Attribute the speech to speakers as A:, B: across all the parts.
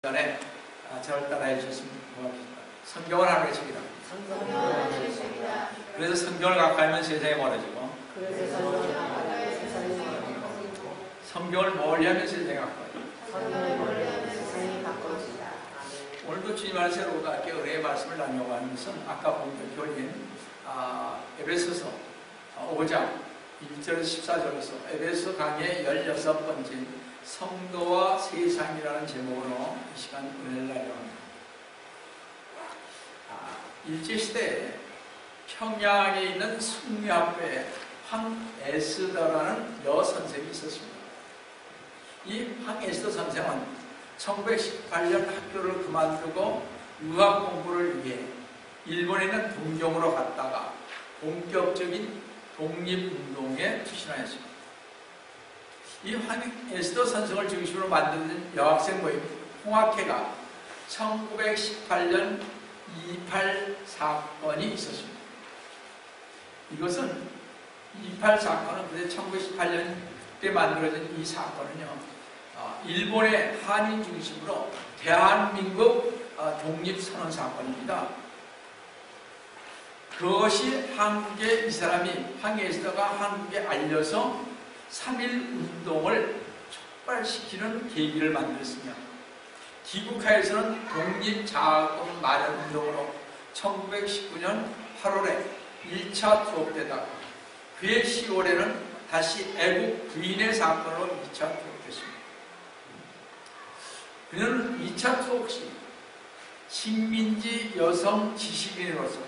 A: 전에 저를 따라해 주셨으면 고맙습니다. 성경을 하는 것입니다. 그래서 성경을 가까이하면 세상이 멀어지고, 성경을 멀리하면 세상이 가까워지고. 오늘도 주님 안에서 여러분과 함께 은혜의 말씀을 나누려고 하는 것은 아까 본격 교리인 에베소서 5장 1절에서 14절에서 에베소 강의 16번째 성도와 세상이라는 제목으로 이 시간 은혜를 나누려고 합니다. 일제시대에 평양에 있는 숭례학교에 황에스더라는 여선생이 있었습니다. 이 황에스더 선생은 1918년 학교를 그만두고 유학 공부를 위해 일본에 있는 동경으로 갔다가 본격적인 독립운동에 투신하였습니다. 이 황에스더 선생을 중심으로 만든 여학생 모임 홍학회가 1918년 28 사건이 있었습니다. 이것은 28 사건은 그때 1918년 때 만들어진 이 사건은요, 일본의 한인 중심으로 대한민국 독립선언 사건입니다. 그것이 한국에 이 사람이 황에스더가 한국에 알려서 3.1 운동을 촉발시키는 계기를 만들었으며, 기국하에서는 독립자금 마련 운동으로 1919년 8월에 1차 투옥되다가 그해 10월에는 다시 애국 부인의 사건으로 2차 투옥됐습니다. 그는 2차 투옥 시 식민지 여성 지식인으로서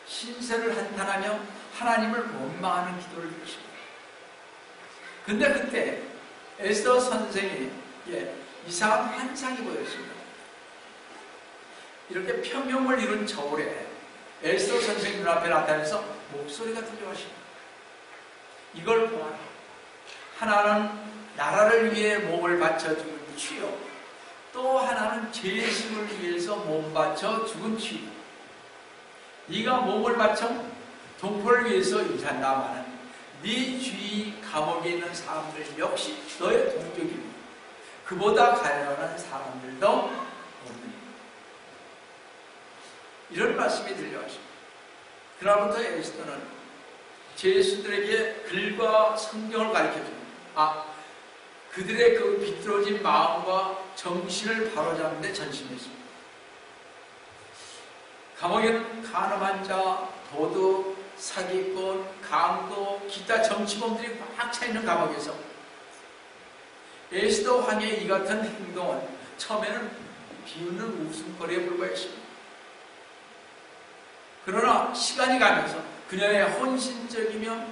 A: 신세를 한탄하며 하나님을 원망하는 기도를 드렸습니다. 근데 그때 에스더 선생이 이상한 환상이 보였습니다. 이렇게 평형을 이룬 저울에 에스더 선생님 눈앞에 나타나서 목소리가 들려왔습니다. 이걸 보아라. 하나는 나라를 위해 몸을 바쳐 죽은 취요, 또 하나는 죄심을 위해서 몸 바쳐 죽은 취요. 네가 몸을 바쳐 동포를 위해서 일한다마는 네 주위 감옥에 있는 사람들 역시 너의 동족이고 그보다 가련한 사람들도 없느니. 이런 말씀이 들려왔습니다. 그날부터 에스더는 제수들에게 글과 성경을 가르쳐줍니다. 그들의 그 비뚤어진 마음과 정신을 바로잡는 데 전심했습니다. 감옥에는 간음한 자, 도둑, 사기꾼, 강도, 기타 정치범들이 꽉 차있는 감옥에서 에스더 황의 이 같은 행동은 처음에는 비웃는 웃음거리에 불과했습니다. 그러나 시간이 가면서 그녀의 헌신적이며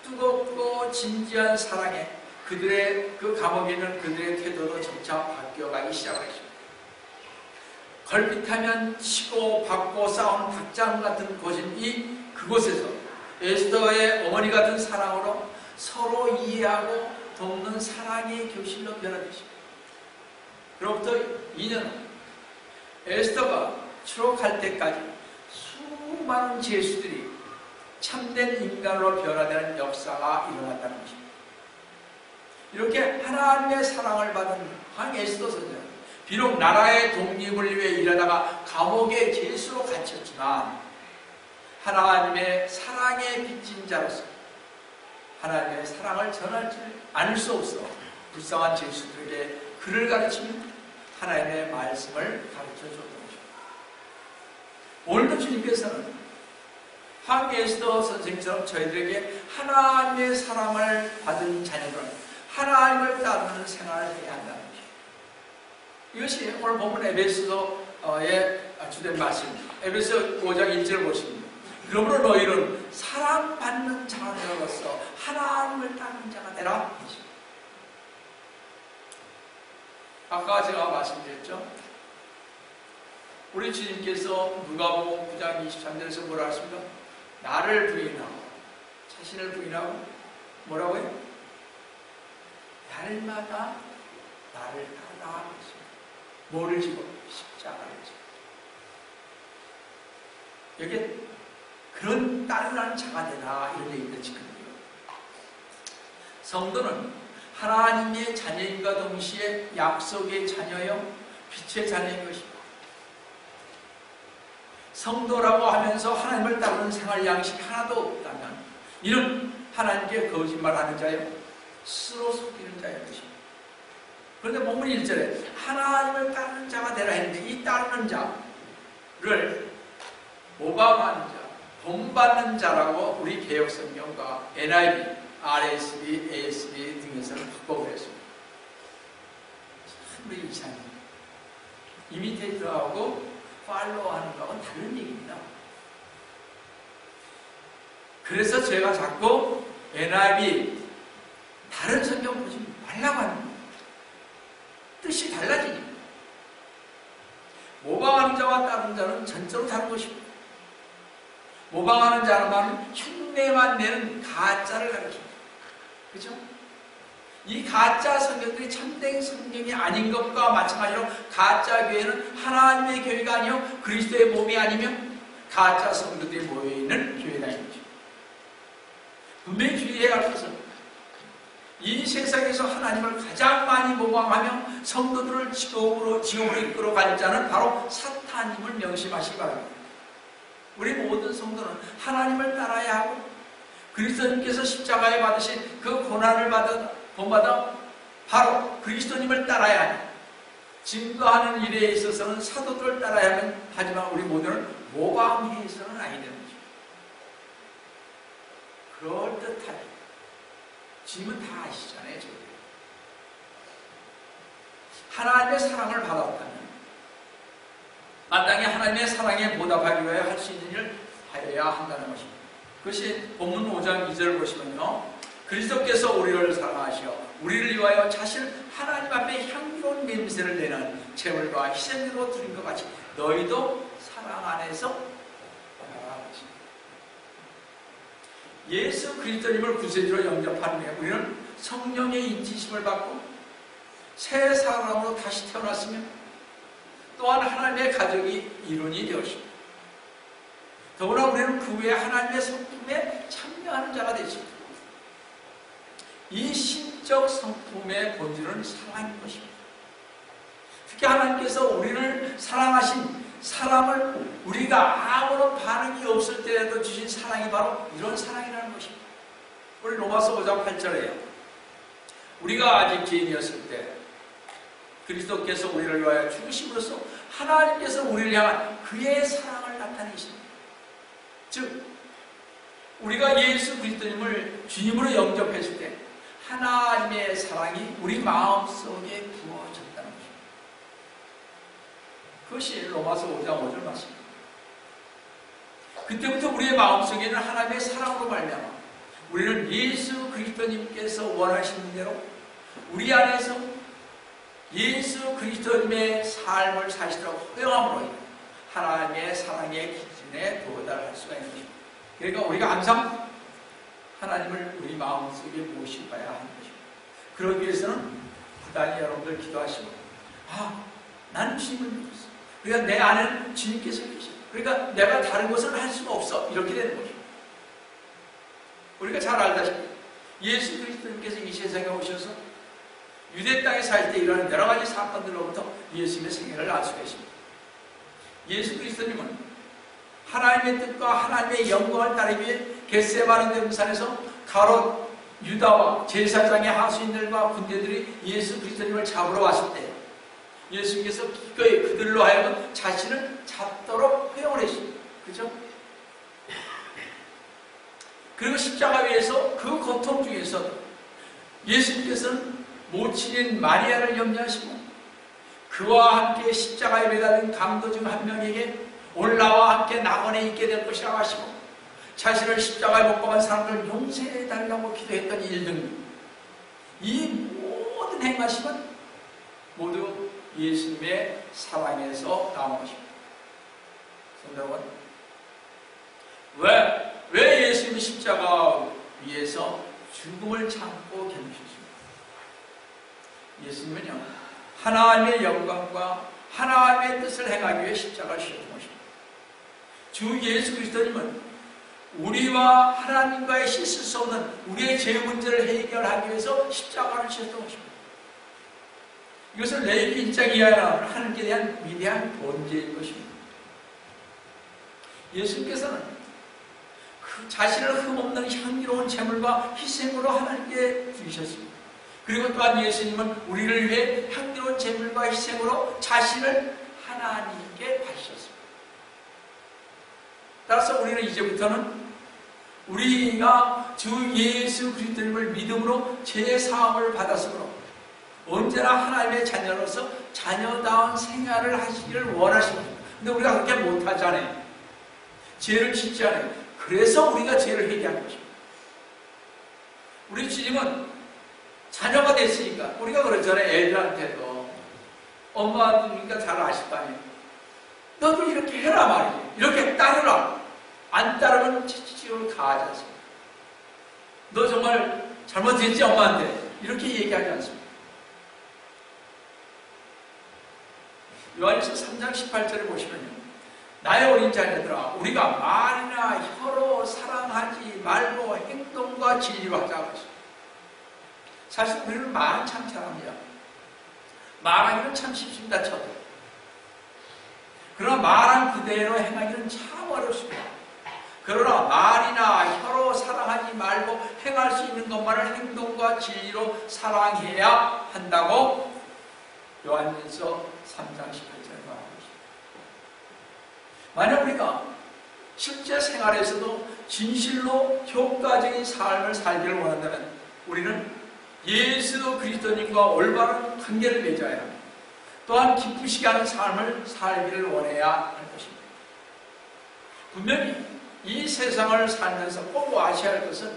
A: 뜨겁고 진지한 사랑에 그들의 그 감옥에 있는 그들의 태도도 점차 바뀌어가기 시작했습니다. 걸핏하면 치고 받고 싸우는 닭장 같은 곳인 그곳에서 에스더의 어머니 같은 사랑으로 서로 이해하고 돕는 사랑의 교실로 변화됐습니다. 그로부터 2년 후 에스더가 추록할 때까지 수많은 제수들이 참된 인간으로 변화되는 역사가 일어났다는 것입니다. 이렇게 하나님의 사랑을 받은 황에스더 선생, 비록 나라의 독립을 위해 일하다가 감옥에 죄수로 갇혔지만 하나님의 사랑에 빚진 자로서 하나님의 사랑을 전할 줄 않을 수 없어 불쌍한 죄수들에게 글을 가르치며 하나님의 말씀을 가르쳐 줬던 것입니다. 오늘도 주님께서는 황에스더 선생처럼 저희들에게 하나님의 사랑을 받은 자녀들은 하나님을 따르는 생활을 해야 한다는 것입니다. 이것이 오늘 보면 에베소서의 주된 말씀입니다. 에베소 5장 1절을 보십니다. 그러므로 너희는 사랑받는 자녀로서 하나님을 따르는 자가 되라. 아까 제가 말씀드렸죠. 우리 주님께서 누가복음 9장 23절에서 뭐라 하십니까? 나를 부인하고 자신을 부인하고 뭐라고요? 날마다 나를 따르라 하십니다. 뭐를 지고? 십자가를 지고. 여기에 그런 따르라는 자가 되라 이런 얘기가 지금요. 성도는 하나님의 자녀인과 동시에 약속의 자녀요 빛의 자녀인 것입니다. 성도라고 하면서 하나님을 따르는 생활 양식 하나도 없다면 이는 하나님께 거짓말하는 자요 스스로 속이는 자의 것입니다. 그런데 본문 1절에 하나님을 따르는 자가 되라 했는데 이 따르는 자를 모방하는 자, 본받는 자라고 우리 개혁성경과 NIV, RSV, ASV 등에서는 바꿔 그랬습니다. 참 우리 이상해요. 이미테이터하고 팔로우하는 거하고는 다른 얘기입니다. 그래서 제가 자꾸 NIV 다른 성경 보지 말라고 하는 거예요. 뜻이 달라지니까. 모방하는 자와 따르는 자는 전적으로 다른 것입니다. 모방하는 자는 말은 흉내만 내는 가짜를 가리킵니다. 그죠? 이 가짜 성경들이 참된 성경이 아닌 것과 마찬가지로 가짜 교회는 하나님의 교회가 아니요 그리스도의 몸이 아니면 가짜 성도들이 모여있는 교회다 이 거죠. 분명히 주의해야 할 것은 이 세상에서 하나님을 가장 많이 모방하며 성도들을 지옥으로 이끌어 갈 자는 바로 사탄임을 명심하시기 바랍니다. 우리 모든 성도는 하나님을 따라야 하고 그리스도님께서 십자가에 받으신 그 고난을 본받아 바로 그리스도님을 따라야 하니 증거하는 일에 있어서는 사도들을 따라야 하면 하지만 우리 모두는 모방해서는 아니 되는 거죠. 그럴듯하게 지금은 다 아시잖아요. 저희. 하나님의 사랑을 받았다면 마땅히 하나님의 사랑에 보답하기 위하여 할 수 있는 일을 하여야 한다는 것입니다. 그것이 본문 5장 2절 보시면요. 그리스도께서 우리를 사랑하시어 우리를 위하여 자신을 하나님 앞에 향기로운 냄새를 내는 제물과 희생으로 드린 것 같이 너희도 사랑 안에서 살아라. 예수 그리스도님을 구세주로 영접한 후에 우리는 성령의 인치심을 받고 새 사람으로 다시 태어났으며 또한 하나님의 가족이 일원이 되었습니다. 더구나 우리는 그 후에 하나님의 성품에 참여하는 자가 되십니다. 이 신적 성품의 본질은 사랑인 것입니다. 특히 하나님께서 우리를 사랑하신 사랑을 우리가 아무런 반응이 없을 때에도 주신 사랑이 바로 이런 사랑이라는 것입니다. 우리 로마서 5장 8절에요. 우리가 아직 죄인이었을 때 그리스도께서 우리를 위하여 죽으심으로써 하나님께서 우리를 향한 그의 사랑을 나타내십니다. 즉 우리가 예수 그리스도님을 주님으로 영접했을 때 하나님의 사랑이 우리 마음속에 부어졌다는 것입니다. 그것이 로마서 5장 5절 말씀입니다. 그때부터 우리의 마음속에는 하나님의 사랑으로 말미암아 우리는 예수 그리스도님께서 원하시는 대로 우리 안에서 예수 그리스도님의 삶을 사시도록 허용함으로 하나님의 사랑의 기준에 도달할 수가 있는 것입니다. 그러니까 우리가 항상 하나님을 우리 마음속에 모셔봐야 하는 것입니다. 그러기 위해서는 부단히 여러분들 기도하시고 나는 주님을 믿었어. 그러니까 내 안에는 주님께서 계셔. 그러니까 내가 다른 것을 할 수가 없어. 이렇게 되는 것입니다. 우리가 잘 알다시피 예수 그리스도님께서 이 세상에 오셔서 유대 땅에 살 때 일어나는 여러 가지 사건들로부터 예수님의 생애를 알 수가 있습니다. 예수 그리스도님은 하나님의 뜻과 하나님의 영광을 따르기 위해 겟세마네 동산에서 가롯 유다와 제사장의 하수인들과 군대들이 예수 그리스도님을 잡으러 왔을 때 예수님께서 기꺼이 그들로 하여금 자신을 잡도록 허용을 했습니다. 그죠? 그리고 십자가 위에서 그 고통 중에서 예수님께서는 모친인 마리아를 염려하시고 그와 함께 십자가에 매달린 강도 중 한 명에게 오늘 나와 함께 낙원에 있게 될 것이라고 하시고 자신을 십자가에 못 박은 사람들 용서해달라고 기도했던 일 등 이 모든 행하심은 모두 예수님의 사랑에서 나온 것입니다. 여러분, 왜 예수님이 십자가 위에서 죽음을 참고 견디셨습니까? 예수님은요, 하나님의 영광과 하나님의 뜻을 행하기 위해 십자가를 지셨던 것입니다. 주 예수 그리스도님은 우리와 하나님과의 씻을 수 없는 우리의 죄 문제를 해결하기 위해서 십자가를 지셨던 것입니다. 이것은 레위기 1장 이하에 나오는 하나님께 대한 위대한 번제일 것입니다. 예수님께서는 그 자신을 흠없는 향기로운 제물과 희생으로 하나님께 주셨습니다. 그리고 또한 예수님은 우리를 위해 향기로운 제물과 희생으로 자신을 하나님께 바치셨습니다. 따라서 우리는 이제부터는 우리가 주 예수 그리스도님을 믿음으로 죄사함을 받았으므로 언제나 하나님의 자녀로서 자녀다운 생활을 하시기를 원하십니다. 근데 우리가 그렇게 못하잖아요. 죄를 짓지 않아요. 그래서 우리가 죄를 회개하는 것입니다. 우리 주님은 자녀가 됐으니까 우리가 그러잖아요. 애들한테도 엄마니까 잘 아실 거 아니에요. 너도 이렇게 해라 말이에요. 이렇게 따르라. 안 따르면 지옥을 가하지 않습니다. 너 정말 잘못했지 엄마한테. 이렇게 얘기하지 않습니다. 요한일서 3장 18절에 보시면요. 나의 어린 자녀들아 우리가 말이나 혀로 사랑하지 말고 행동과 진리로 하자고 했습니다. 사실 우리는 말은 참 잘합니다. 말하기는 참 쉽습니다. 저도. 그러나 말한 그대로 행하기는 참 어렵습니다. 그러나 말이나 혀로 사랑하지 말고 행할 수 있는 것만을 행동과 진리로 사랑해야 한다고 요한일서 3장 18절에 말하고 있습니다. 만약 우리가 실제 생활에서도 진실로 효과적인 삶을 살기를 원한다면 우리는 예수 그리스도님과 올바른 관계를 맺어야 합니다. 또한 기쁘시게 하는 삶을 살기를 원해야 할 것입니다. 분명히 이 세상을 살면서 꼭 아셔야 할 것은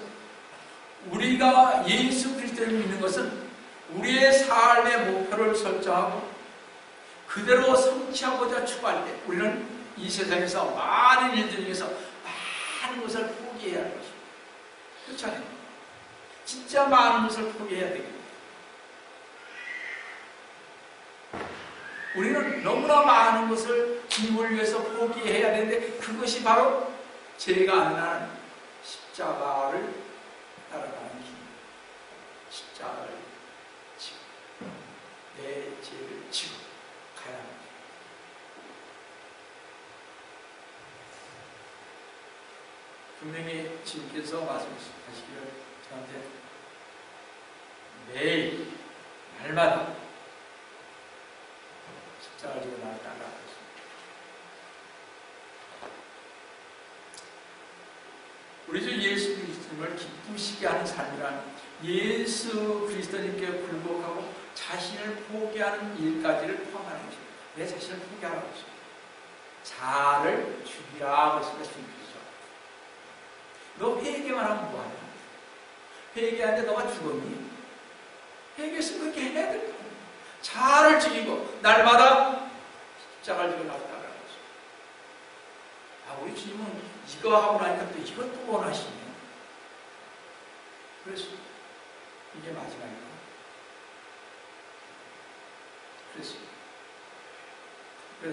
A: 우리가 예수 그리스도를 믿는 것은 우리의 삶의 목표를 설정하고 그대로 성취하고자 추구할 때 우리는 이 세상에서 많은 일들 중에서 많은 것을 포기해야 할 것입니다. 그렇잖아요. 진짜 많은 것을 포기해야 되겠다. 우리는 너무나 많은 것을 주님을 위해서 포기해야 되는데 그것이 바로 제가 아는 한 십자가를 따라가는 길입니다. 십자가를 지고 내 죄를 지고 가야 합니다. 분명히 주님께서 말씀하시기를 저한테 매일 날마다 십자가를 지고 나를 따라가고 있습니다. 우리 주 예수 그리스도님을 기쁘시게 하는 삶이란 예수 그리스도님께 굴복하고 자신을 포기하는 일까지를 포함하는 것입니다. 내 자신을 포기하라고 했습니다. 자아를 죽이라고 했습니다. 주님께서. 너 회개만 하면 뭐하냐? 회개하는데 너가 죽었니? 회개했으면 그렇게 해야 될 거 아니야. 자아를 죽이고 날마다 십자가를 지고 나를 따라가고 있습니다. 아, 우리 주님은 이거 하고 나니까 또 이것도 원하시네. 그래서 이게 마지막이다. 그래서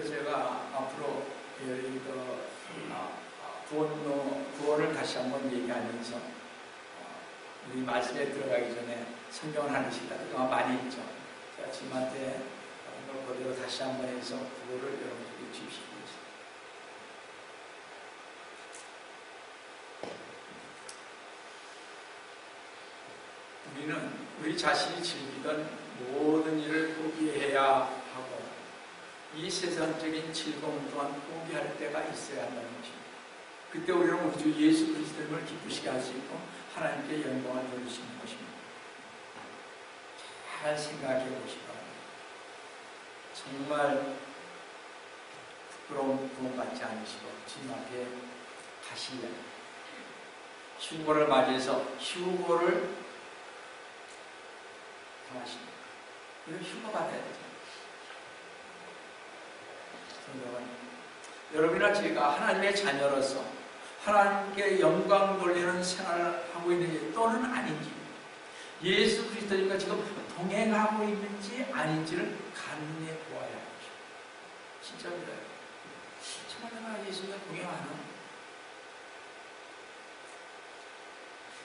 A: 제가 앞으로 구원을 다시 한번 얘기하면서 우리 말씀에 들어가기 전에 성경을 하나씩 그동안 많이 했죠. 제가 주님한테 이걸 그대로 다시 한번 해서 구원을 여러분들에게 주시기 위해서. 우리는 우리 자신이 즐기던 모든 일을 포기해야 하고 이 세상적인 즐거움 또한 포기할 때가 있어야 한다는 것입니다. 그때 우리는 우리 주 예수 그리스도를 기쁘시게 할 수 있고 하나님께 영광을 돌릴 수 있는 것입니다. 잘 생각해 보시기 바랍니다. 정말 부끄러운 구원받지 않으시고 주님 앞에 가시면 휴거를 맞이해서 휴거를 당하십니다. 이건 휴거 받아야 되죠. 여러분이나 제가 하나님의 자녀로서 하나님께 영광 돌리는 생활을 하고 있는지 또는 아닌지 예수 그리스도님과 지금 동행하고 있는지 아닌지를 간문해 보아야 합니다. 진짜 그래요. 정말 내가 예수님과 동행하나?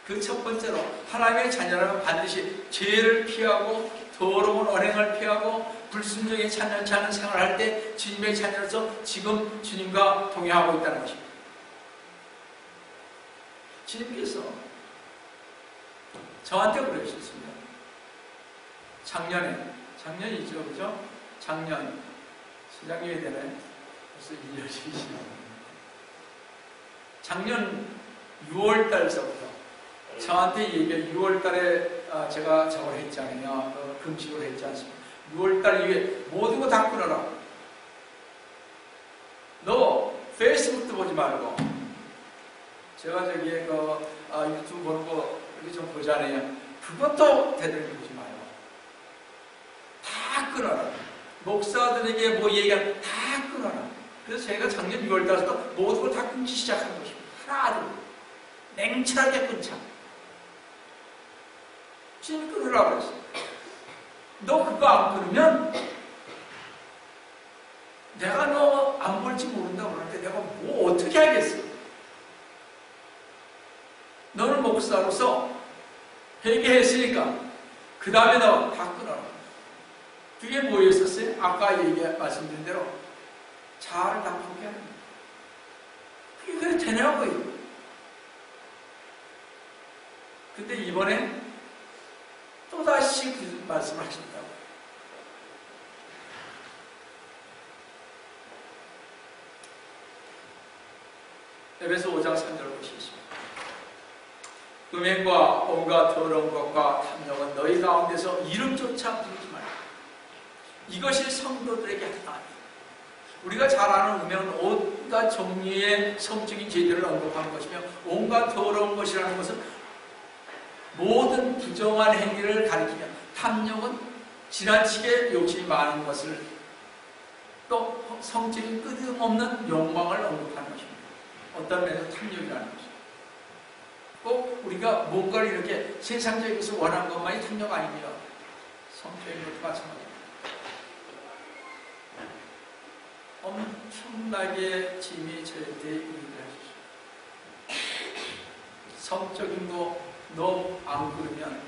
A: 그 첫 번째로 하나님의 자녀라면 반드시 죄를 피하고 더러운 언행을 피하고 불순종에 찬연치 않은 생활을 할 때 주님의 자녀로서 지금 주님과 동행하고 있다는 것입니다. 주님께서 저한테 그러셨습니다. 작년이죠, 그죠? 작년 시장님이 되네. 벌써 1년이 지났네. 작년 6월달서부터 저한테 얘기해. 6월달에 제가 저걸 했잖아요. 금식을 했지 않습니까? 6월달 이후에 모든 거 다 끊어라. 너 페이스북도 보지 말고, 제가 저기에 유튜브 보는 거 이렇게 좀 보잖아요. 그것도 대단히 보지 마요. 다 끊어라. 목사들에게 뭐 얘기하면 다 끊어라. 그래서 제가 작년 6월달부터 모든 걸 다 끊기 시작한 것입니다. 하나도 냉철하게 끊자. 주님이 끊으라고 그랬어요. 너 그거 안 끊으면 내가 너 안 볼지 모른다고 그러는데 내가 뭐 어떻게 하겠어? 너는 목사로서 회개했으니까 그 다음에 너 다 끊어라. 그게 뭐였었어요? 아까 말씀드린 대로 잘 나쁘게 하는 거예요. 그게 그래 되냐고요. 근데 이번에 또다시 그 말씀을 하신다고. 에베소 5장 3절을 보시겠습니다. 음행과 온갖 더러운 것과 탐욕은 너희 가운데서 이름조차 부르지 말라. 이것이 성도들에게 하나님. 우리가 잘 아는 음행은 온갖 종류의 성적인 죄들을 언급한 것이며, 온갖 더러운 것이라는 것은 모든 부정한 행위를 가리키며, 탐욕은 지나치게 욕심이 많은 것을, 또 성적인 끄트없는 욕망을 언급하는 것입니다. 어떤 면에서 탐욕이라는 것입니다. 꼭 우리가 뭔가를 이렇게 세상적인 것을 원하는 것만이 탐욕 아닙니다. 성적인 것도 마찬가지입니다. 엄청나게 짐이 절대 이르게 하십시오. 성적인 거 너 안 그러면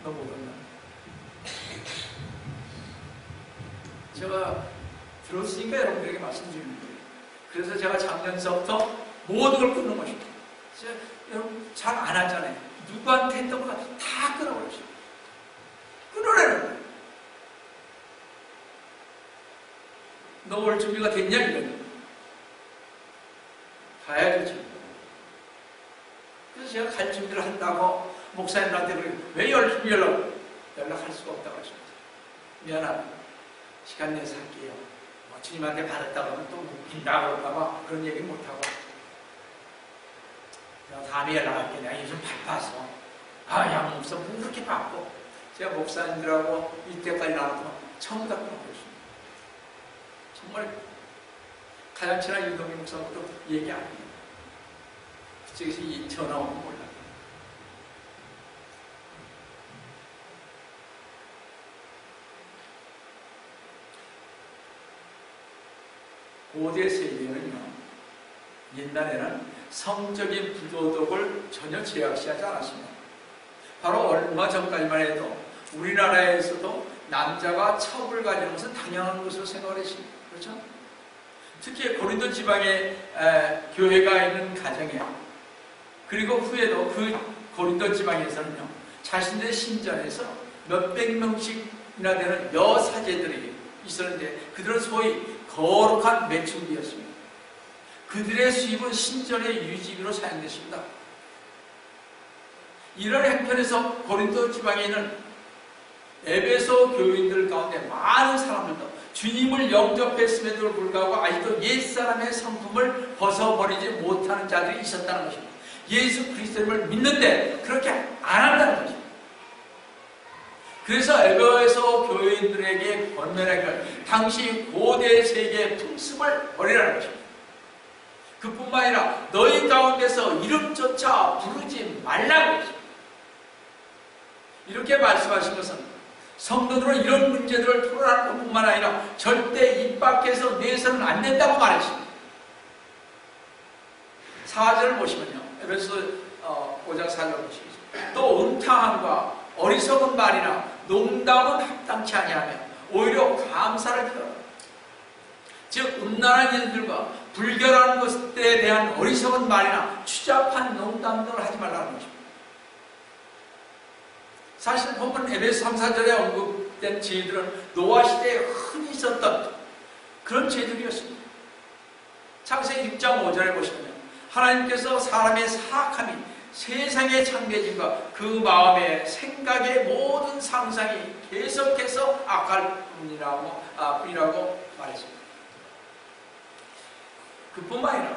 A: 너 못 얻는다. 제가 들었으니까 여러분들에게 말씀드리는 거예요. 그래서 제가 작년서부터 모든 걸 끊는 것입니다. 여러분 잘 안 하잖아요. 누구한테 했던 거 다 끊어버렸어요. 끊어내는 거예요. 너 올 준비가 됐냐? 이거는 가야지. 그래서 제가 갈 준비를 한다고 목사님한테 그래요. 왜 열심히 연락할 수가 없다고 하십니다. 미안합니다. 시간 내서 할게요. 주님한테 받았다고 하면 또 웃긴다 그럴까봐 그런 얘기 못하고, 다음에 연락할게. 내가 요즘 바빠서. 야, 목사 뭐 그렇게 바빠. 제가 목사님들하고 이때까지 나왔던 전부 다 끊어버렸습니다. 정말 가장 친한 윤동기 목사님도 얘기 안 해요. 그쪽에서 이 전화 오면 몰라요. 고대 세계는요, 옛날에는 성적인 부도덕을 전혀 제약시하지 않았습니다. 바로 얼마 전까지만 해도 우리나라에서도 남자가 첩을 가지는 것은 당연한 것으로 생각을 했습니다. 그렇죠? 특히 고린도 지방에 교회가 있는 가정에, 그리고 후에도 그 고린도 지방에서는요, 자신들의 신전에서 몇백 명씩이나 되는 여사제들이 있었는데, 그들은 소위 거룩한 매춘기였습니다. 그들의 수입은 신전의 유지비로 사용됐습니다. 이런 행편에서 고린도 지방에 있는 에베소 교인들 가운데 많은 사람들도 주님을 영접했음에도 불구하고 아직도 옛사람의 성품을 벗어버리지 못하는 자들이 있었다는 것입니다. 예수 그리스도를 믿는데 그렇게 안 한다는 것입니다. 그래서 에베소 교인들에게 권면하기를 당시 고대 세계의 풍습을 버리라는 것입니다. 그뿐만 아니라 너희 가운데서 이름조차 부르지 말라고 했습니다. 이렇게 말씀하신 것은 성도들은 이런 문제들을 토론하는 것뿐만 아니라 절대 입 밖에서 내서는 안 된다고 말했습니다. 4절을 보시면요, 에베소 5장 4절 보시겠습니다. 또 음탕함과 어리석은 말이나 농담은 합당치 아니하며 오히려 감사를 표하라. 즉 음란한 일들과 불결한 것에 대한 어리석은 말이나 추잡한 농담들을 하지 말라는 것입니다. 사실 본문 에베소 3, 4절에 언급된 죄들은 노아 시대에 흔히 있었던 그런 죄들이었습니다. 창세기 6장 5절에 보시면 하나님께서 사람의 사악함이 세상의 창조진과 그 마음의 생각의 모든 상상이 계속해서 악할 뿐이라고 말했습니다. 그뿐만 아니라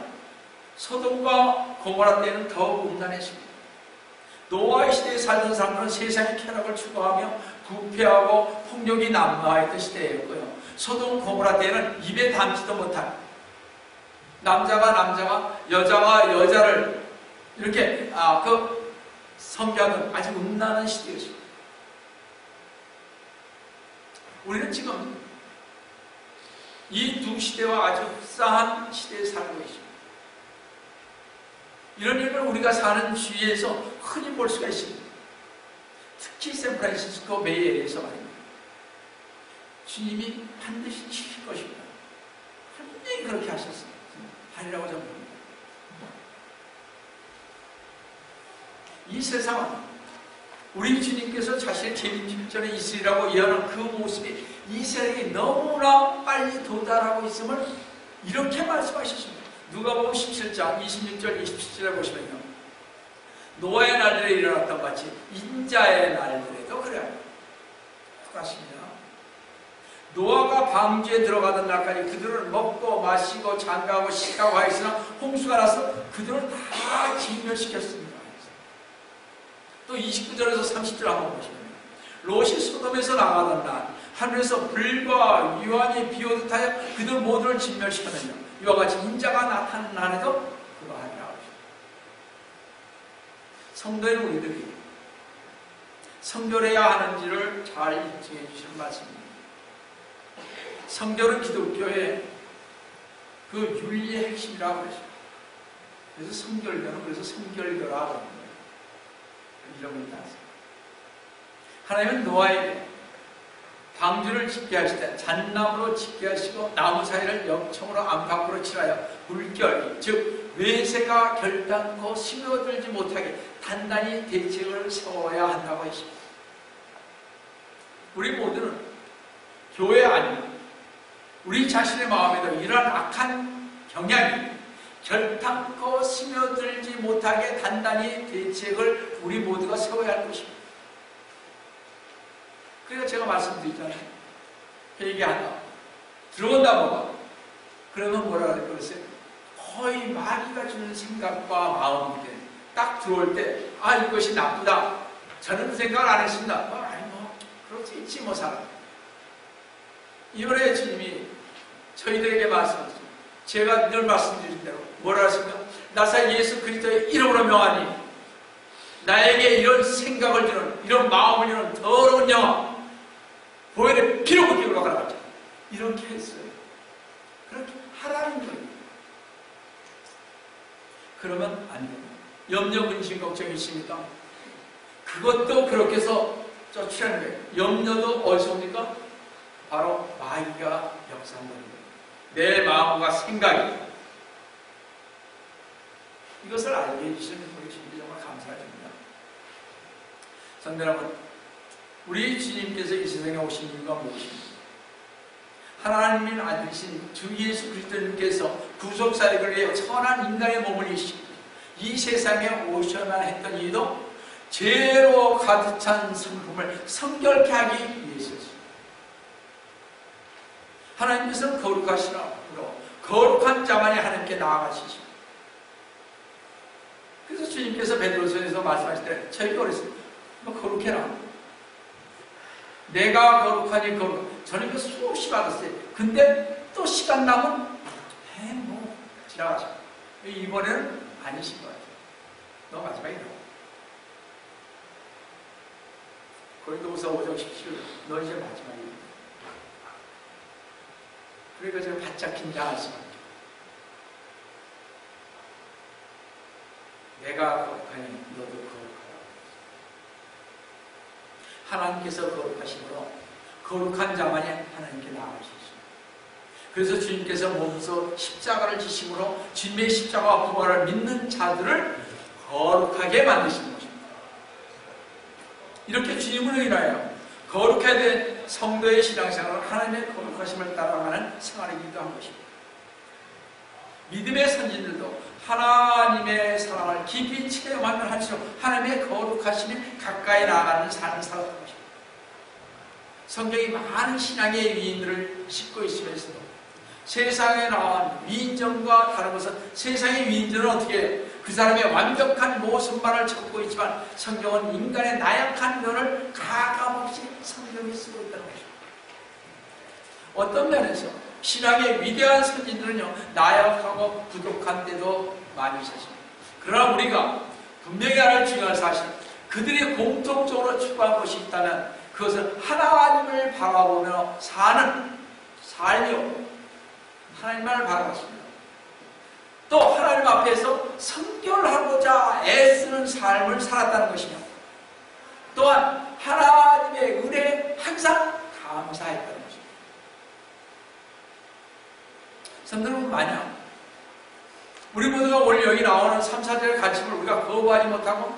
A: 소돔과 고모라 때는 더욱 음란했습니다. 노아의 시대에 살던 사람들은 세상의 쾌락을 추구하며 부패하고 폭력이 난무하였던 시대였고요. 소돔 고모라 때는 입에 담지도 못한 남자가 여자가 여자를 이렇게 섬기하는 아주 음란한 시대였습니다. 우리는 지금 이 두 시대와 아주 흡사한 시대에 살고 있습니다. 이런 일을 우리가 사는 주위에서 흔히 볼 수가 있습니다. 특히 샌프란시스코 베이에리어에서 말입니다. 주님이 반드시 지킬 것입니다. 분명히 그렇게 하셨습니다. 하리라고 저는 봅니다. 이 세상은 우리 주님께서 자신의 재림전에 있으리라고 예언한 그 모습이 이 세상에 너무나 빨리 도달하고 있음을 이렇게 말씀하셨습니다. 누가복음 17장 26절 27절에 보시면요, 노아의 날들에 일어났던 같이 인자의 날들에도 그래요. 똑같습니다. 노아가 방주에 들어가던 날까지 그들은 먹고 마시고 장가하고 식하고 하였으나 홍수가 나서 그들은 다 진멸시켰습니다. 또 29절에서 30절 한번 보시면 롯이 소돔에서 나가던 날 하늘에서 불과 유황이 비오듯 하여 그들 모두를 진멸시켰느냐 이와 같이 인자가 나타난 날에도 그러하리라. 성도의 우리들이 성결해야 하는지를 잘 인증해 주시는 말씀입니다. 성결은 기독교의 그 윤리의 핵심이라고 그러죠. 그래서 성결교는 그래서 성결교라고 합니다. 이름을 따서 하나님은 노아에게 방주를 짓게 하실 때 잣나무로 짓게 하시고 나무 사이를 역청으로 안팎으로 칠하여 물결 즉 외세가 결단코 스며들지 못하게 단단히 대책을 세워야 한다고 했습니다. 우리 모두는 교회 아니면 우리 자신의 마음에도 이러한 악한 경향이 결단코 스며들지 못하게 단단히 대책을 우리 모두가 세워야 할 것입니다. 그래서 제가 말씀드리잖아요. 회개한다. 들어온다 뭐가. 그러면 뭐라 그랬어요? 거의 마귀가 주는 생각과 마음인데 딱 들어올 때 이것이 나쁘다. 저는 생각을 안 했습니다. 그럴 수 있지 뭐 사람. 이번에 주님이 저희들에게 말씀하셨습니다. 제가 늘 말씀드린 대로 뭐라 하십니까? 나사 예수 그리스도의 이름으로 명하니 나에게 이런 생각을 주는 이런 마음을 주는 더러운 영혼 보혈의 피로 묶이고 가라. 이렇게 했어요. 그렇게 하라는 거예요. 그러면 안 돼요. 염려, 근심, 걱정이 있습니까? 그것도 그렇게 해서 쫓으라는 거예요. 염려도 어디서 옵니까? 바로 마귀가 역사한 거예요. 내 마음과 생각이 이것을 알게 해주시는 우리 주님께 정말 감사드립니다. 성도 여러분, 우리 주님께서 이 세상에 오신 이유가 무엇입니까? 하나님의 아들이신 주 예수 그리스도님께서 구속사역을 위해 천한 인간의 몸을 입으시고 이 세상에 오셔야만 했던 이유도 죄로 가득 찬 성품을 성결케 하기 위해서였습니다. 하나님께서는 거룩하시라 거룩한 자만이 하나님께 나아가시죠. 그래서 주님께서 베드로전에서 말씀하실 때 저희가 그랬어요. 너 거룩해라. 내가 거룩하니 거룩. 저는 그 수없이 받았어요. 근데 또 시간 남은 지나가죠. 이번에는 아니신 것 같아요. 너 마지막이라고. 고린도후서 5장 17절 너 이제 마지막이야. 그러니까 제가 바짝 긴장하시면 내가 거룩하니 너도 거룩하라. 하나님께서 거룩하시므로 거룩한 자만이 하나님께 나아갈 수 있습니다. 그래서 주님께서 몸소 십자가를 지심으로 주님의 십자가와 부활을 믿는 자들을 거룩하게 만드시는 것입니다. 이렇게 주님을 인하여 거룩해야 될 성도의 신앙생활은 하나님의 거룩하심을 따라가는 생활이기도 한 것입니다. 믿음의 선진들도 하나님의 사랑을 깊이 체험하면 할수록 하나님의 거룩하심이 가까이 나아가는 삶을 살았던 것입니다. 성경이 많은 신앙의 위인들을 싣고 있으면서도 세상에 나온 위인전과 다른 것은 세상의 위인전은 어떻게 해요? 그 사람의 완벽한 모습만을 적고 있지만 성경은 인간의 나약한 면을 가감없이 성경에 쓰고 있다는 것입니다. 어떤 면에서 신앙의 위대한 선진들은요, 나약하고 부족한데도 많이 있었습니다. 그러나 우리가 분명히 알아야 할 중요한 사실, 그들이 공통적으로 추구한 것이 있다면 그것은 하나님을 바라보며 사는 삶이요, 하나님만을 바라봤습니다. 또 하나님 앞에서 성결하고자 애쓰는 삶을 살았다는 것이며, 또한 하나님의 은혜에 항상 감사했다는 것입니다. 성도는 만약 우리 모두가 오늘 여기 나오는 3, 4절의 가르침을 우리가 거부하지 못하고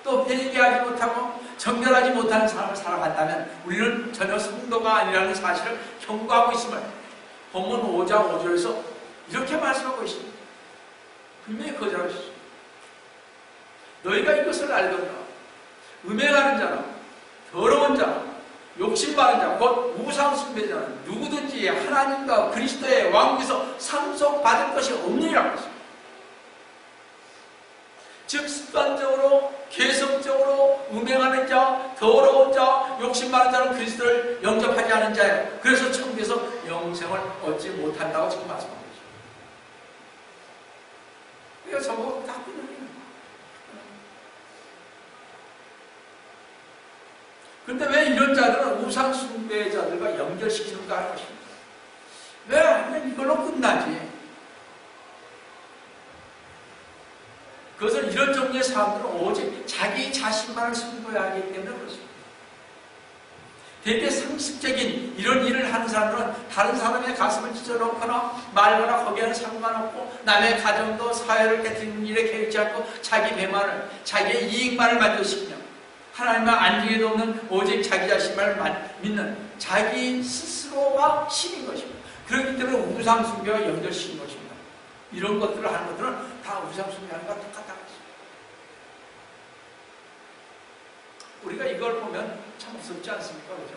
A: 또 회개하지 못하고 정결하지 못하는 삶을 살아간다면 우리는 전혀 성도가 아니라는 사실을 경고하고 있음을 본문 5장 5절에서 이렇게 말씀하고 있습니다. 분명히 거절하고 있습니다. 너희가 이것을 알거니와 음행하는 자나 더러운 자나 욕심 많은 자, 곧 우상 숭배자는 누구든지 하나님과 그리스도의 왕국에서 상속받을 것이 없느니라고 했습니다. 즉 습관적으로 계속적으로 음행하는 자, 더러운 자, 욕심 많은 자는 그리스도를 영접하지 않은 자예요. 그래서 천국에서 영생을 얻지 못한다고 지금 말씀하고 있습니다. 이거 전부 다 끊어내는 거예요. 그런데 왜 이런 자들은 우상 숭배자들과 연결시키는가 하는 것입니다. 왜 그냥 이걸로 끝나지? 그것은 이런 종류의 사람들은 오직 자기 자신만을 숭배해야 하기 때문에 그렇습니다. 대개 상식적인 이런 일을 하는 사람들은 다른 사람의 가슴을 찢어놓거나 말거나 거기에는 상관없고 남의 가정도 사회를 깨뜨리는 일에 개의치 않고 자기 배만을, 자기의 이익만을 만족시키며 하나님과 안중에도 없는 오직 자기 자신만을 믿는 자기 스스로가 신인 것입니다. 그렇기 때문에 우상숭배와 연결시킨 것입니다. 이런 것들을 하는 것들은 다 우상숭배하는 것과 똑같다는 것입니다. 우리가 이걸 보면 참 무섭지 않습니까? 그죠?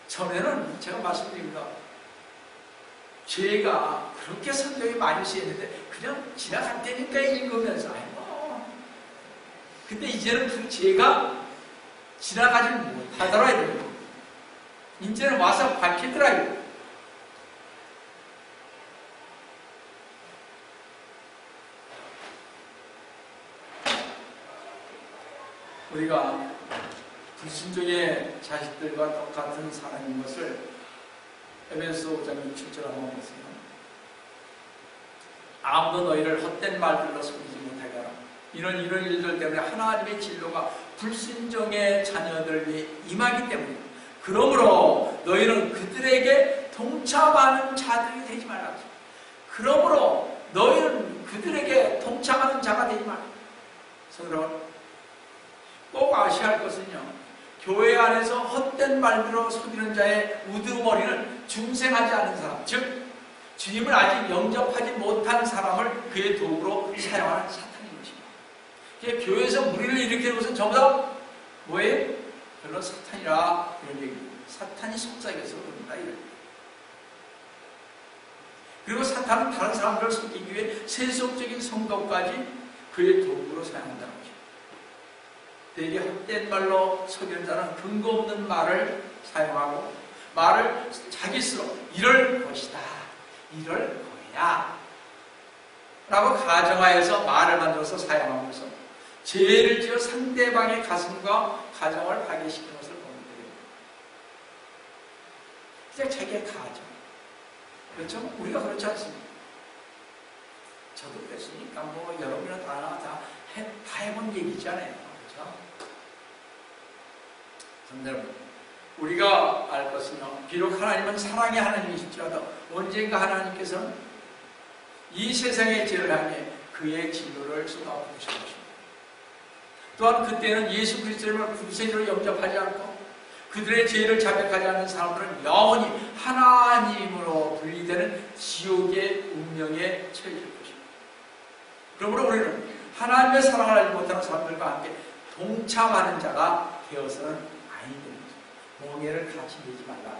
A: 전에는 제가 말씀드립니다. 죄가 그렇게 성경이 많이 쓰였는데 그냥 지나갈 때니까 읽으면서 근데 이제는 그 죄가 지나가지 못하더라고요. 이제는 와서 밝히더라고요. 우리가 불순종의 자식들과 똑같은 사람인 것을 에베소 5장 7절 한번 보세요. 아무도 너희를 헛된 말들로 속이지 못하게 하라. 이런 일들 때문에 하나님의 진로가 불순종의 자녀들이 임하기 때문에, 그러므로 너희는 그들에게 동참하는 자들이 되지 말라. 그러므로 너희는 그들에게 동참하는 자가 되지 말라. 성도 꼭 아셔야 할 것은요, 교회 안에서 헛된 말들로 속이는 자의 우두머리는 중생하지 않은 사람, 즉 주님을 아직 영접하지 못한 사람을 그의 도구로 사용하는 사탄인 것입니다. 교회에서 무리를 일으키는 것은 전부 다 뭐예요? 별로 사탄이라 이런 얘기입니다. 사탄이 속삭여서 그런다 이런 얘기입니다. 그리고 사탄은 다른 사람들을 속이기 위해 세속적인 성도까지 그의 도구로 사용한다는 것입니다. 되게 헛된 말로 속이는 자는 근거 없는 말을 사용하고 말을 자기 스스로 이럴 것이다, 이럴 거야 라고 가정하여서 말을 만들어서 사용하면서 죄를 지어 상대방의 가슴과 가정을 파괴시키는 것을 보면 됩니다. 그냥 자기의 가정, 그렇죠? 우리가 그렇지 않습니다. 저도 그랬으니까 뭐 여러분이나 다 해본 얘기잖아요. 그렇죠? 성도 여러분, 우리가 알 것은요, 비록 하나님은 사랑의 하나님이실지라도 언젠가 하나님께서는 이 세상의 죄를 향해 그의 진노를 쏟아부으실 것입니다. 또한 그때는 예수 그리스도를 구세주로 영접하지 않고 그들의 죄를 자백하지 않는 사람들은 영원히 하나님으로 분리되는 지옥의 운명에 처해질 것입니다. 그러므로 우리는 하나님의 사랑을 알지 못하는 사람들과 함께 동참하는 자가 되어서는 아니 되는 거죠. 멍에를 같이 내지 말라.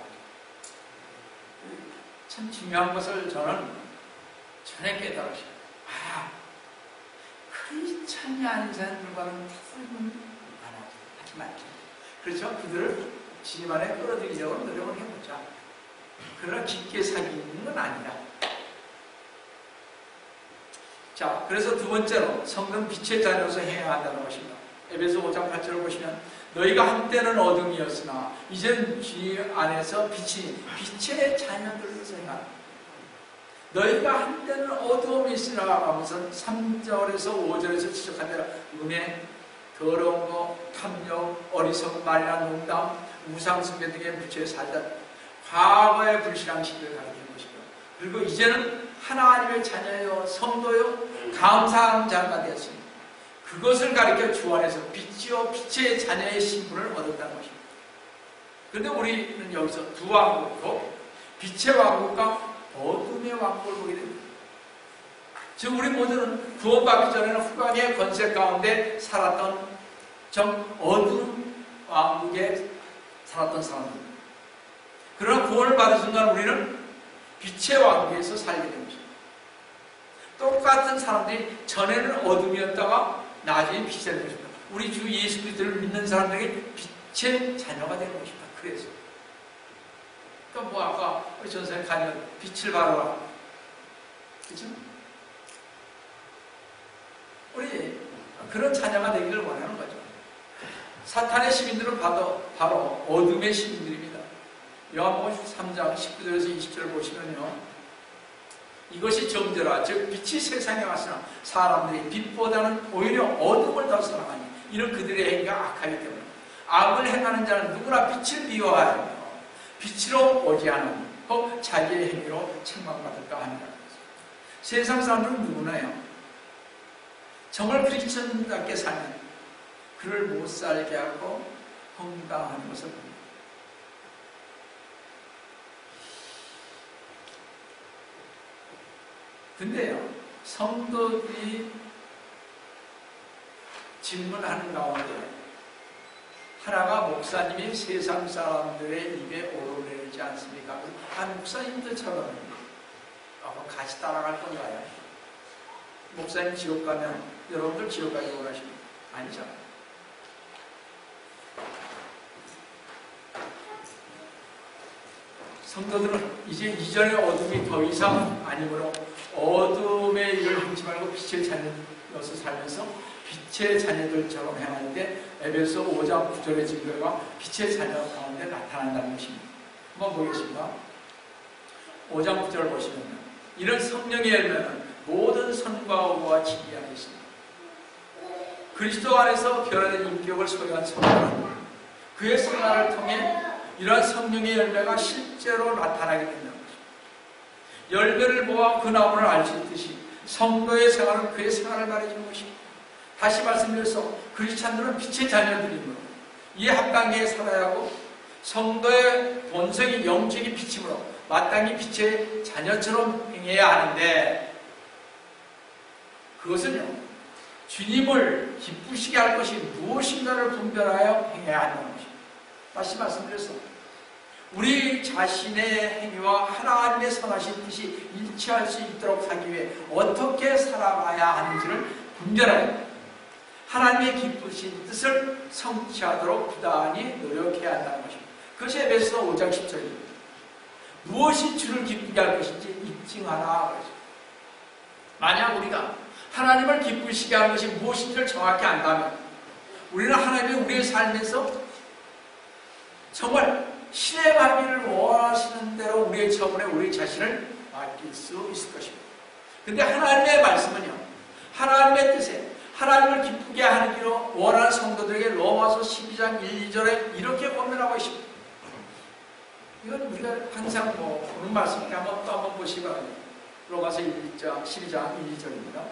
A: 참 중요한 것을 저는 전에 깨달았어요. 크리스찬이 아닌 사람들과는 타설은 하지 말자. 그렇죠? 그들을 집 안에 끌어들이려고 노력을 해보자. 그러나 깊게 사귀는 건 아니라. 자, 그래서 두 번째로 성경 빛의 자녀로서 행해야 한다는 것입니다. 에베소 5장 8절을 보시면 너희가 한때는 어둠이었으나 이제는 주님 안에서 빛의 자녀들로서 행하라. 너희가 한때는 어두움이 있으나 하면서 3절에서 5절에서 지적한 대로 은혜, 더러운 거, 탐욕, 어리석은 말이나 농담, 우상숭배 등의 부처에 살다 과거의 불신앙 시기를 가리키는 것이고, 그리고 이제는 하나님의 자녀요, 성도요, 감사하는 자가 되었습니다. 그것을 가리켜 주 안에서 빛이요 빛의 자녀의 신분을 얻었다는 것입니다. 그런데 우리는 여기서 두 왕국이고 빛의 왕국과 어둠의 왕국을 보게 됩니다. 즉 우리 모두는 구원받기 전에는 후광의 권세 가운데 살았던 어둠 왕국에 살았던 사람들입니다. 그러나 구원을 받은 순간 우리는 빛의 왕국에서 살게 됩니다. 똑같은 사람들이 전에는 어둠이었다가 나중에 빛이 되는 것입니다. 우리 주 예수 그리스도를 믿는 사람들에게 빛의 자녀가 되는 것입니다. 그래서 그러니까 아까 우리 전사님 가면 빛을 발하라. 그죠? 우리 그런 자녀가 되기를 원하는 거죠. 사탄의 시민들은 바로 어둠의 시민들입니다. 요한복음 3장 19절에서 20절을 보시면요. 이것이 정죄라, 즉 빛이 세상에 왔으나 사람들이 빛보다는 오히려 어둠을 더 사랑하니 이는 그들의 행위가 악하기 때문에 악을 행하는 자는 누구나 빛을 미워하며 빛으로 오지 않으니 혹 자기의 행위로 책망받을까 하니라. 세상 사람들은 누구나요? 정말 크리스천답게 살면 그를 못 살게 하고 험담하는 것을 봅니다. 근데요, 성도들이 질문하는 가운데 하나가 목사님이 세상 사람들의 입에 오르내리지 않습니까? 목사님들처럼 같이 따라갈 건가요? 목사님 지옥 가면 여러분들 지옥 가기 원하십니까? 아니죠. 성도들은 이제 이전의 어둠이 더 이상 아니므로 어둠의 일을 행치 말고 빛의 자녀로서 살면서 빛의 자녀들처럼 행하는데 에베소 5장 9절의 증거가 빛의 자녀 가운데 나타난다는 것입니다. 한번 보겠습니다. 5장 9절을 보시면 이런 성령의 열매는 모든 선과 의와 진리 안에 있습니다. 그리스도 안에서 변화된 인격을 소유한 성도는 그의 생활을 통해 이러한 성령의 열매가 실제로 나타나게 된다는 것입니다. 열매를 모아 그 나무를 알 수 있듯이 성도의 생활은 그의 생활을 말해주는 것입니다. 다시 말씀드려서 크리스찬들은 빛의 자녀들이므로 이에 합당하게 살아야 하고 성도의 본성이 영적인 빛이므로 마땅히 빛의 자녀처럼 행해야 하는데 그것은요 주님을 기쁘시게 할 것이 무엇인가를 분별하여 행해야 한다는 것입니다. 다시 말씀드려서 우리 자신의 행위와 하나님의 선하신 뜻이 일치할 수 있도록 하기 위해 어떻게 살아가야 하는지를 분별하여 하나님의 기쁘신 뜻을 성취하도록 부단히 노력해야 한다는 것입니다. 그것이 에베소 5장 10절입니다. 무엇이 주를 기쁘게 할 것인지 입증하라. 만약 우리가 하나님을 기쁘시게 하는 것이 무엇인지를 정확히 안다면 우리는 하나님이 우리의 삶에서 정말 실행하기를 원하시는 대로 우리의 처분에 우리 자신을 맡길 수 있을 것입니다. 근데 하나님의 말씀은요 하나님의 뜻에 하나님을 기쁘게 하기로 원하는 성도들에게 로마서 12장 1, 2절에 이렇게 권면하고 있습니다. 이건 우리가 항상 보는 말씀인데 한번 보시기 바랍니다. 로마서 12장 1, 2절입니다.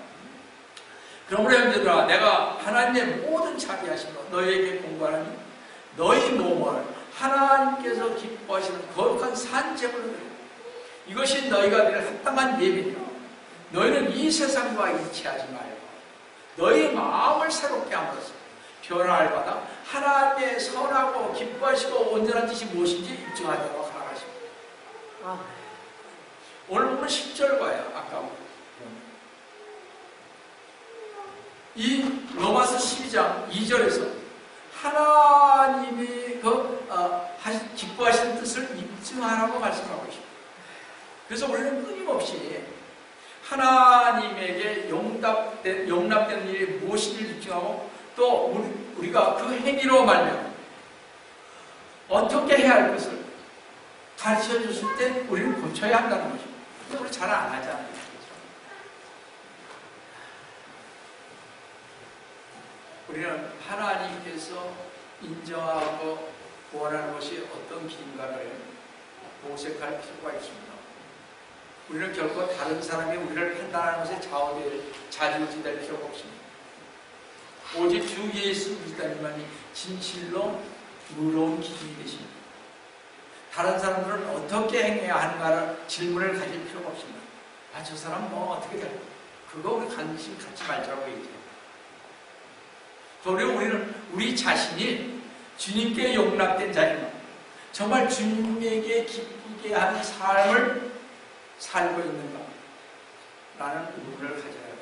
A: 그러므로 형제들아, 내가 하나님의 모든 자비하심으로 너희에게 공부하노니 너희 몸을 하나님께서 기뻐하시는 거룩한 산제물로 드리라. 이것이 너희가 드릴 합당한 예배니라. 너희는 이 세상과 일치하지 말고 너희 마음을 새롭게 함으로써 변화를 받아 하나님의 선하고 기뻐하시고 온전한 뜻이 무엇인지 입증하도록 하라 하십니다. 오늘 보면 10절과요. 아까 이 로마서 12장 2절에서 하나님이 기뻐하시는 뜻을 입증하라고 말씀하고 있습니다. 그래서 우리는 끊임없이 하나님에게 용납되는 일이 무엇인지를 입증하고 또 우리가 그 행위로 말미암아 어떻게 해야 할 것을 가르쳐 줬을 때 우리는 고쳐야 한다는 것입니다. 근데 우리 잘 안 하잖아요. 우리는 하나님께서 인정하고 원하는 것이 어떤 길인가를 모색할 필요가 있습니다. 우리는 결코 다른 사람이 우리를 판단하는 것에 좌지우지될 필요가 없습니다. 오직 주 예수 그리스도님만이 진실로 의로운 기준이 되십니다. 다른 사람들은 어떻게 행해야 하는가를 질문을 가질 필요가 없습니다. 저 사람 어떻게 될까? 그거 우리 관심 갖지 말자고 얘기해요. 그리고 우리는 우리 자신이 주님께 용납된 자이면 정말 주님에게 기쁘게 하는 삶을 살고 있는가? 라는 의문을 가져야 합니다.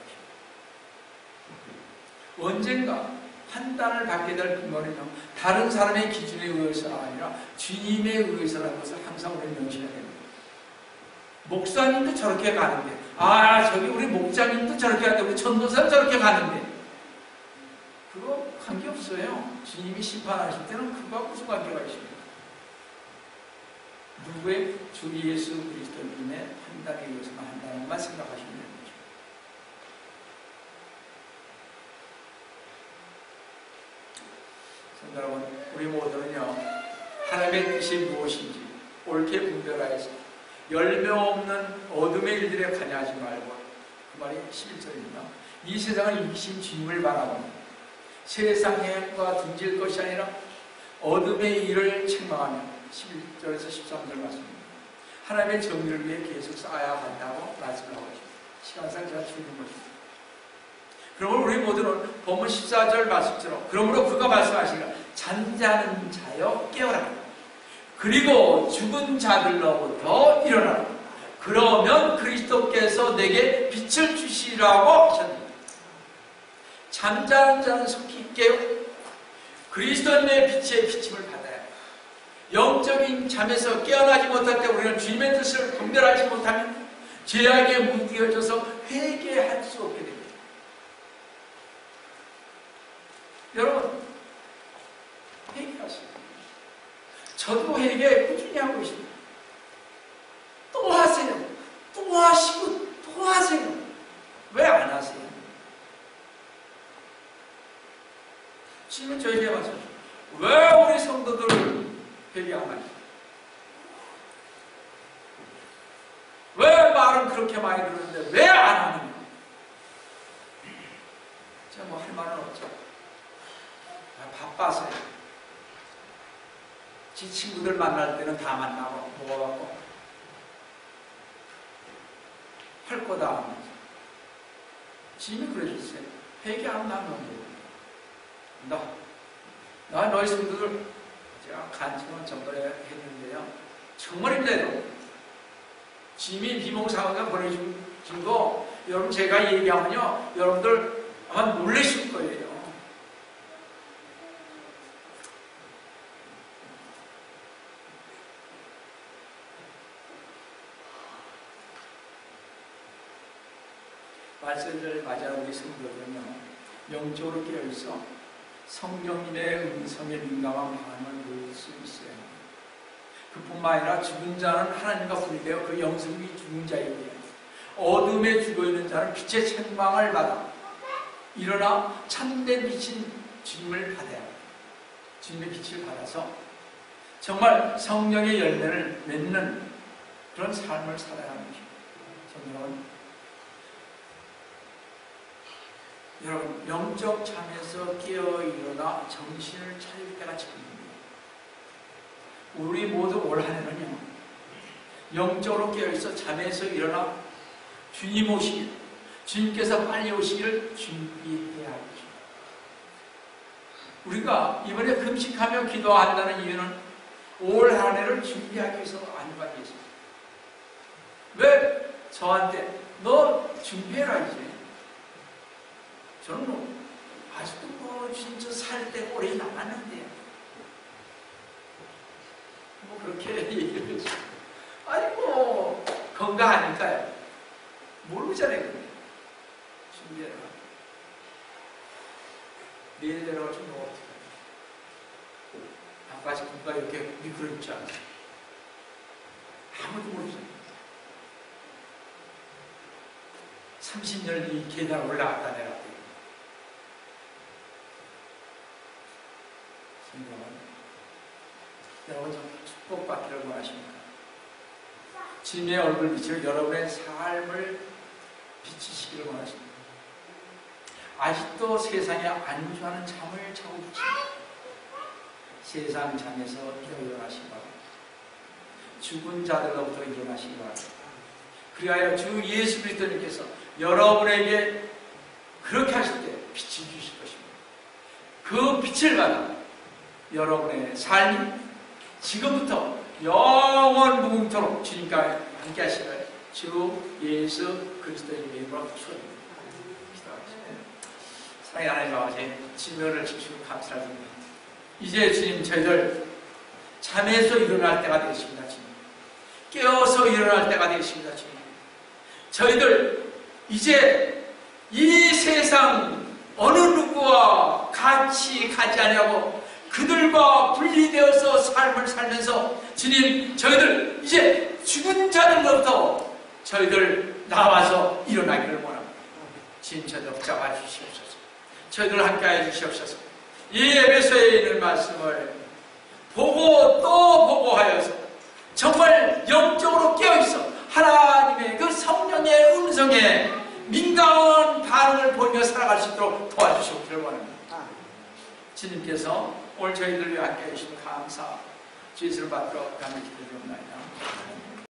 A: 언젠가 판단을 받게 될 근거는요, 다른 사람의 기준에 의해서가 아니라 주님에 의해서라는 것을 항상 우리는 명심해야 됩니다. 목사님도 저렇게 가는데, 저기 우리 목장님도 저렇게 가는데, 우리 전도사도 저렇게 가는데, 그거 관계없어요. 주님이 심판하실 때는 그거와 무슨 관계가 있습니까? 누구의 주 예수 그리스도님의 판단에 의해서만 한다는 것만 생각하시면 됩니다. 여러분, 우리 모두는요, 하나님의 뜻이 무엇인지 옳게 분별하여서 열매 없는 어둠의 일들에 관여하지 말고, 그 말이 11절입니다. 이 세상을 이기신 주님을 바라보니 세상의 행과 등질 것이 아니라 어둠의 일을 책망하며 11절에서 13절 말씀입니다. 하나님의 정의를 위해 계속 쌓아야 한다고 말씀하고 있습니다. 시간상 제가 줄이는 것입니다. 그러므로 우리 모두는 본문 14절 말씀처럼 그러므로 그가 말씀하시기를 잠자는 자여 깨어라. 그리고 죽은 자들로부터 일어나라. 그러면 그리스도께서 내게 빛을 주시라고 하셨습니다. 잠자는 자는 속히 깨어 그리스도님의 빛의 비침을 받아야 합니다. 영적인 잠에서 깨어나지 못할 때 우리는 주님의 뜻을 분별하지 못하면 죄악에 무디어져서 회개할 수 없게 됩니다. 여러분, 회개하세요. 저도 회개 꾸준히 하고 있습니다. 또 하세요. 또 하시고 또 하세요. 왜 안 하세요? 지금 저에게 와서 왜 우리 성도들 회개 안 하죠? 왜 말은 그렇게 많이 듣는데 왜 안 하는가? 제가 뭐 할 말은 없죠. 바빠서요. 지 친구들 만날 때는 다 만나고 모아갖고 할 거다 하면서 지금이 그러셨어요. 회개 안 하면 나 너희 성도들 제가 간증은 전번에 했는데요, 정말 힘들어요. 지미 비몽사몽가 보내준 거 여러분 제가 얘기하면요 여러분들 아마 놀라실 거예요. 말씀을 맞이하는 우리 성도들은요, 영적으로 깨어있어 성령님의 음성에 민감한 반응을 보일 수 있어요. 그뿐만 아니라 죽은 자는 하나님과 분리되어 그 영성이 죽은 자이고요, 어둠에 죽어있는 자는 빛의 책망을 받아 일어나 참된 빛인 주님을 받아야 합니다. 주님의 빛을 받아서 정말 성령의 열매를 맺는 그런 삶을 살아가는 것입니다. 여러분, 영적 잠에서 깨어 일어나 정신을 차릴 때가 지금입니다. 우리 모두 올 한 해는요, 영적으로 깨어있어 잠에서 일어나 주님 오시길, 주님께서 빨리 오시기를 준비해야 합니다. 우리가 이번에 금식하며 기도한다는 이유는 올 한 해를 준비하기 위해서 아니가 있습니다. 왜 저한테 너 준비해라 이제. 저는 아직도 진짜 살 때 오래 남았는데 그렇게 얘기를 했어요. 아이고 건강하니까요. 모르잖아요. 준비해라. 내일 내려가지고 너 어떡해. 아까 지금가 이렇게 미끄럽지 않아. 아무도 모르잖아요. 30년 이 계단 올라갔다 내려갔다. 여러분 좀 축복받기를 원하십니까? 주님의 얼굴 빛을 여러분의 삶을 비치시기를 원하십니다. 아직도 세상에 안주하는 잠을 자고 계십니다. 세상 잠에서 일어나시기 바랍니다. 죽은 자들로부터 일어나시기 바랍니다. 그리하여 주 예수 그리스도님께서 여러분에게 그렇게 하실 때 빛을 주실 것입니다. 그 빛을 받아 여러분의 삶이 지금부터 영원 무궁토록 주님과 함께 하시는 주 예수 그리스도의 이름으로 축원합니다. 사랑의 하나님 아버지, 지면을 주시고 감사드립니다. 이제 주님 저희들 잠에서 일어날 때가 되겠습니다. 주님 깨어서 일어날 때가 되겠습니다. 주님 저희들 이제 이 세상 어느 누구와 같이 가지 아니하고 그들과 분리되어서 삶을 살면서 주님 저희들 이제 죽은 자들로부터 저희들 나와서 일어나기를 원합니다. 주님 저희들 붙잡아 주시옵소서. 저희들 함께해 주시옵소서. 이 에베소에 있는 말씀을 보고 또 보고 하여서 정말 영적으로 깨어있어 하나님의 그 성령의 음성에 민감한 반응을 보이며 살아갈 수 있도록 도와주시옵기를 원합니다. 주님께서 오늘 저희들 위해 함께해 주시는 감사 주 예수를 받들어 감히 기도드립니다.